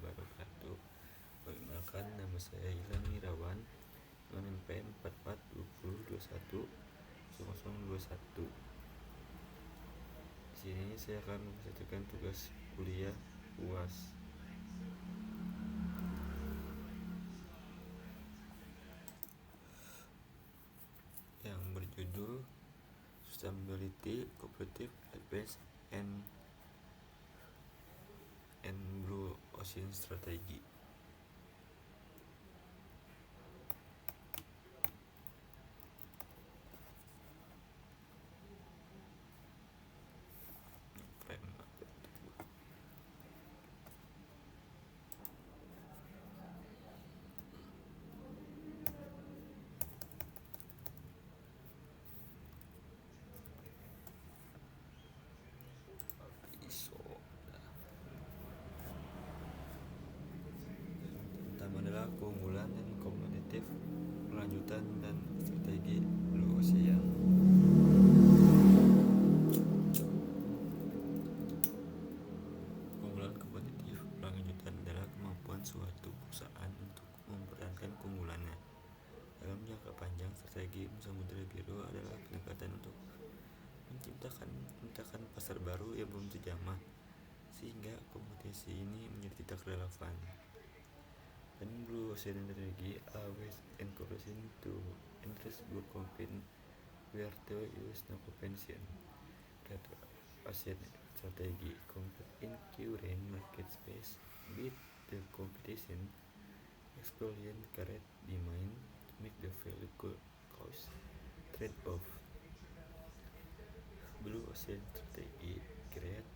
wabarakatuh. Perkenalkan, nama saya Ilham Irawan, nomor NPM 4420210021. Di sini saya akan membacakan tugas kuliah UAS. Yang berjudul Sustainability Cooperative Advanced and Blue Ocean Strategy. Pertama adalah keunggulan dan kompetitif berlanjutan dan strategi Blue Ocean. Keunggulan kompetitif berlanjutan adalah kemampuan suatu perusahaan untuk mempertahankan keunggulannya dalam jangka panjang. Strategi Samudra Biru adalah pendekatan untuk menciptakan pasar baru yang belum terjamah sehingga kompetisi ini menjadi tidak relevan. Dan Blue Ocean Strategy always encouraging to interest good compete where there is no competition. Red Ocean Strategy compete in current market space with the competition explosion current demand make the value cost trade-off. Blue Ocean Strategy create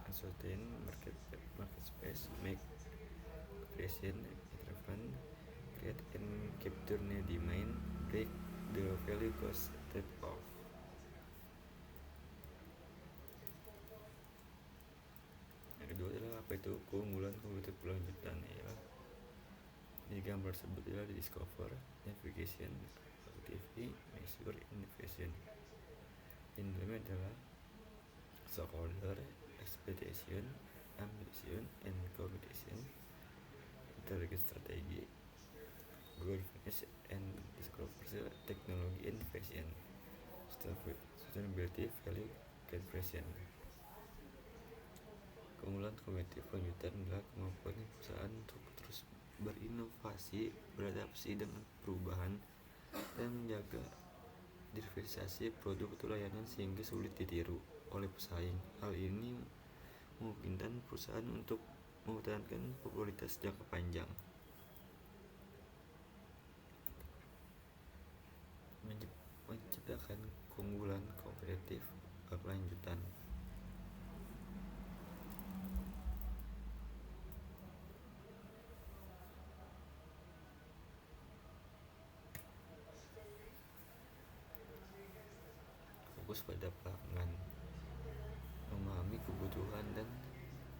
uncertain market space, make competition driven, create and capture new demand, break the value cost trade-off. Yang kedua adalah apa itu keunggulan kompetitif berlanjutan, ialah di gambar tersebut adalah discover, navigation, activity, measure, innovation. Yang kedua adalah stakeholder, expectation, ambition, and competition, target strategi, governance and discover, technology innovation, sustainability, value creation. Keunggulan kompetitif lanjutan adalah kemampuan perusahaan untuk terus berinovasi, beradaptasi dengan perubahan, dan menjaga diversifikasi produk atau layanan sehingga sulit ditiru oleh pesaing. Hal ini memungkinkan perusahaan untuk mempertahankan popularitas jangka panjang. Menciptakan keunggulan kompetitif berkelanjutan. Fokus pada pelanggan, memahami kebutuhan dan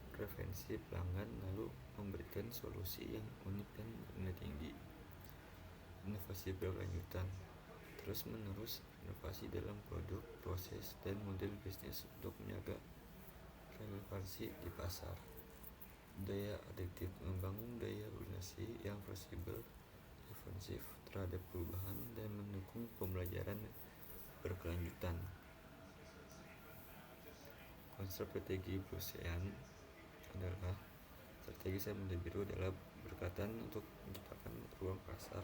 preferensi pelanggan, lalu memberikan solusi yang unik dan bernilai tinggi. Inovasi berkelanjutan, terus menerus inovasi dalam produk, proses, dan model bisnis untuk menjaga relevansi di pasar. Daya adaptif, membangun daya organisasi yang fleksibel, responsif terhadap perubahan, dan mendukung pembelajaran berkelanjutan. Konsep strategi Blue Ocean adalah strategi Samudra Biru adalah berkaitan untuk menciptakan ruang pasar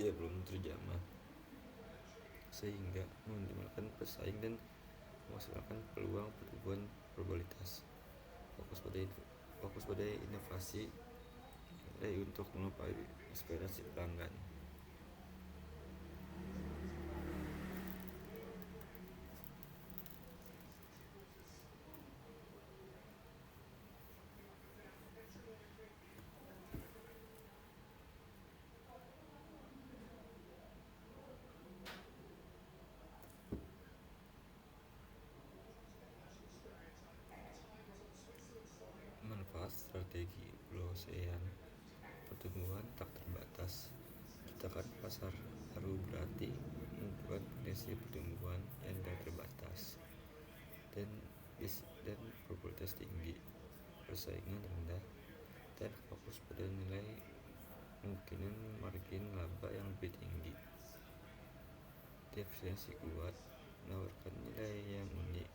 yang belum terjamah sehingga meminimalkan pesaing dan memaksimalkan peluang pertumbuhan probabilitas. Fokus pada inovasi untuk menupai aspirasi pelanggan. Manfaat strategi Blue Ocean: pertumbuhan tak terbatas. Ciptakan pasar baru berarti membuat potensi pertumbuhan yang tak terbatas dan probabilitas tinggi. Persaingan rendah, dan fokus pada nilai kemungkinan margin laba yang lebih tinggi. Efisiensi kuat menawarkan nilai yang unik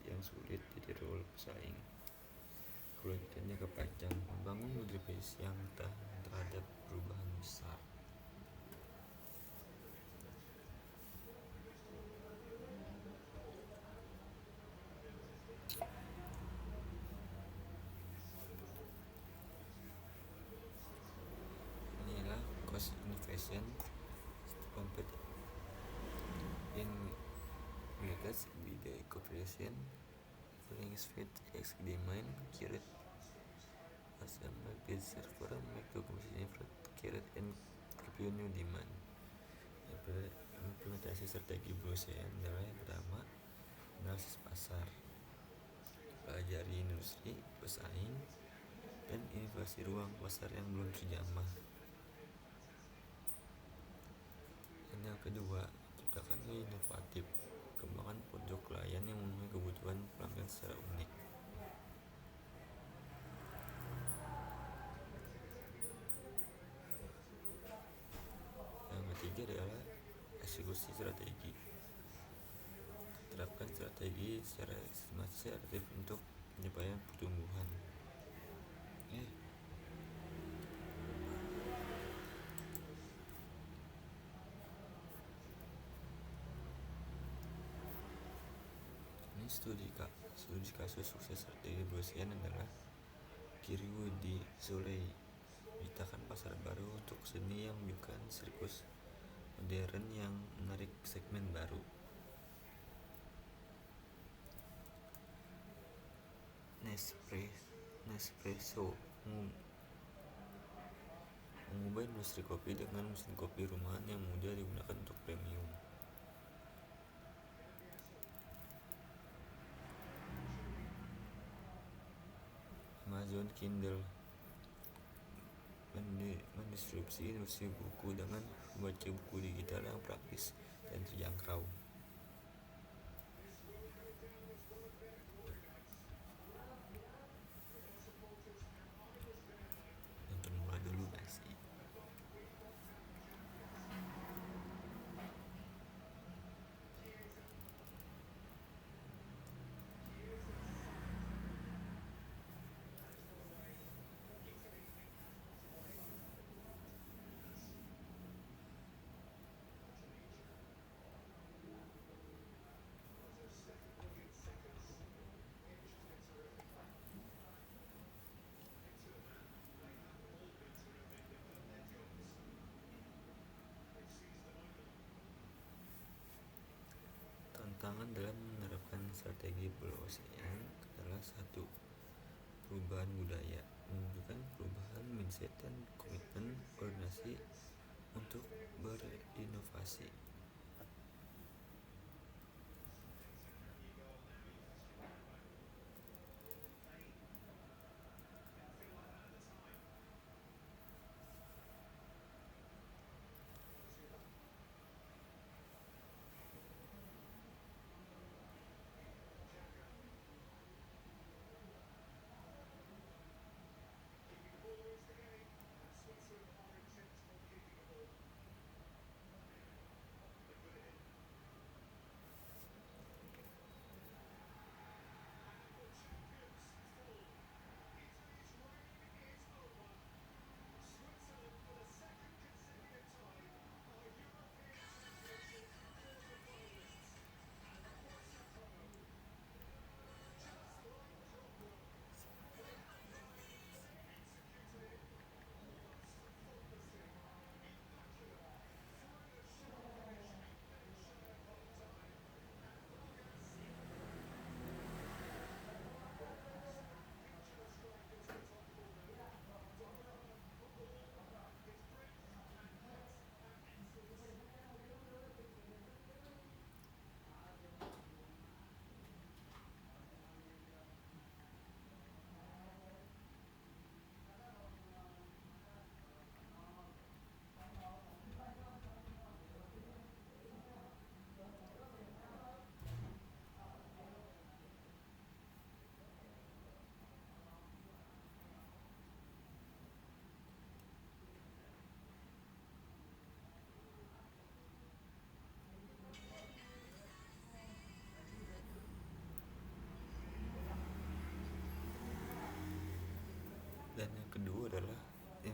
yang sulit ditiru pesaing. Kelanjutannya jangka panjang, membangun model bisnis yang tahan terhadap perubahan besar. Inilah cost innovation compete in regards with the cooperation following speed X demand carried as a market server make the composition effort carried and revenue demand. Implementasi strategi Blue Ocean adalah yang pertama, analisis pasar, pelajari industri, pesaing, dan inovasi ruang pasar yang belum terjamah. Yang kedua, ciptakan nilai inovatif, kembangkan produk klien yang memenuhi kebutuhan pelanggan secara unik. Yang ketiga adalah eksekusi strategi. Terapkan strategi secara sistematis untuk penyelesaian pertumbuhan. Ini studi kasus sukses strategi Blue Ocean adalah Kiryu di Soleil, menciptakan pasar baru untuk seni yang menunjukkan sirkus modern yang menarik segmen baru. Nespresso mengubah industri kopi dengan mesin kopi rumahan yang mudah digunakan untuk premium. Amazon Kindle mendistribusi industri buku dengan membaca buku digital yang praktis dan terjangkau. Nonton bola dulu masih. Tantangan dalam menerapkan strategi Blue Ocean adalah satu, perubahan budaya, menunjukkan perubahan mindset dan komitmen koordinasi untuk berinovasi.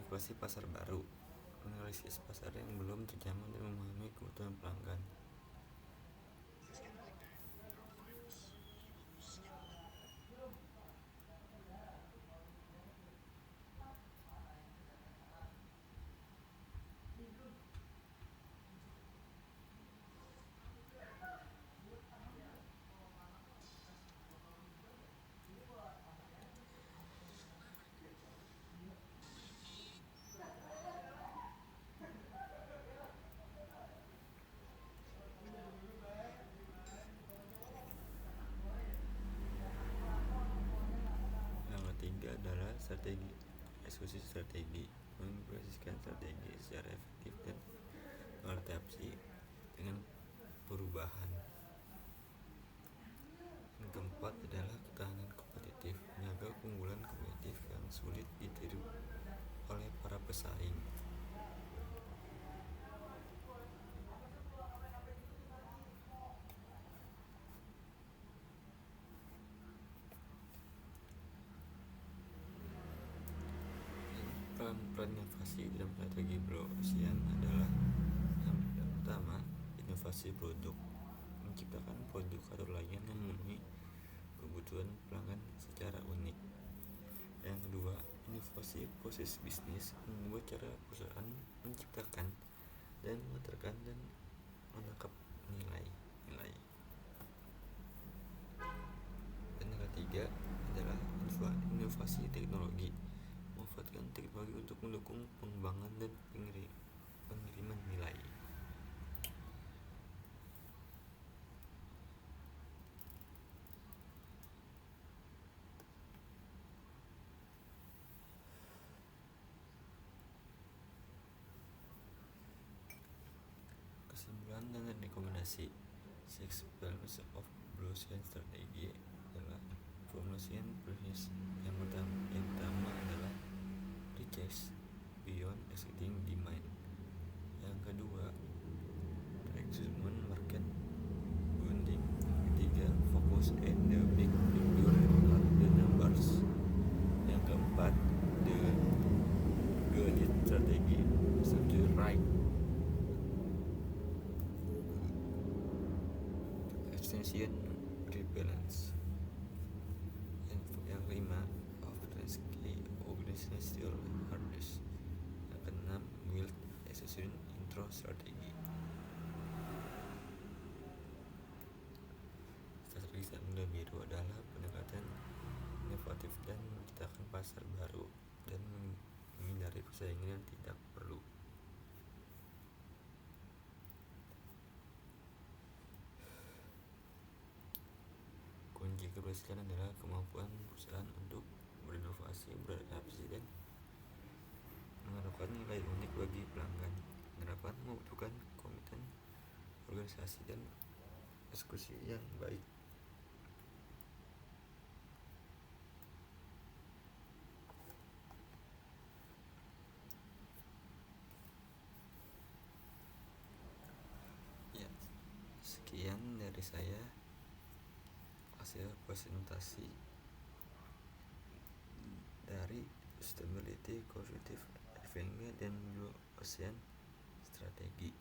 Inovasi pasar baru, analisis pasar yang belum terjamah dan memahami kebutuhan pelanggan. Yang ketiga adalah strategi. Eksekusi strategi, mengimplementasikan strategi secara efektif dan beradaptasi dengan perubahan. Yang keempat adalah ketahanan kompetitif, menjaga keunggulan kompetitif yang sulit ditiru oleh para pesaing. Peran inovasi dalam strategi Blue-Ocean adalah yang pertama, inovasi produk, menciptakan produk atau layanan yang memenuhi kebutuhan pelanggan secara unik. Yang kedua, inovasi proses bisnis, membuat cara perusahaan menciptakan dan memasarkan dan menangkap nilai. Dan yang ketiga adalah inovasi teknologi, memanfaatkan teknologi untuk mendukung pengembangan dan pengiriman nilai. Kesimpulan dan rekomendasi. 6 pillars of Blue-Ocean Strategy adalah formulation process. Yang pertama adalah research beyond existing demand. Yang kedua, examine market bounding. Ketiga, focus and the big picture, not the numbers. Yang keempat, the good strategy, structure right. Extension rebalance. Yang kelima, organizational hardness. Yang keenam, build execution intro strategi. Strategi Samudra Biru adalah pendekatan inovatif dan menciptakan pasar baru dan menghindari persaingan yang tidak perlu. Kunci keberhasilan adalah kemampuan perusahaan untuk berinovasi, beradaptasi, dan menawarkan nilai unik bagi pelanggan. Penerapan membutuhkan komitmen organisasi dan eksekusi yang baik. Ya, sekian dari saya hasil presentasi dari Sustainability Cooperative FNG dan Blue-Ocean Strategi.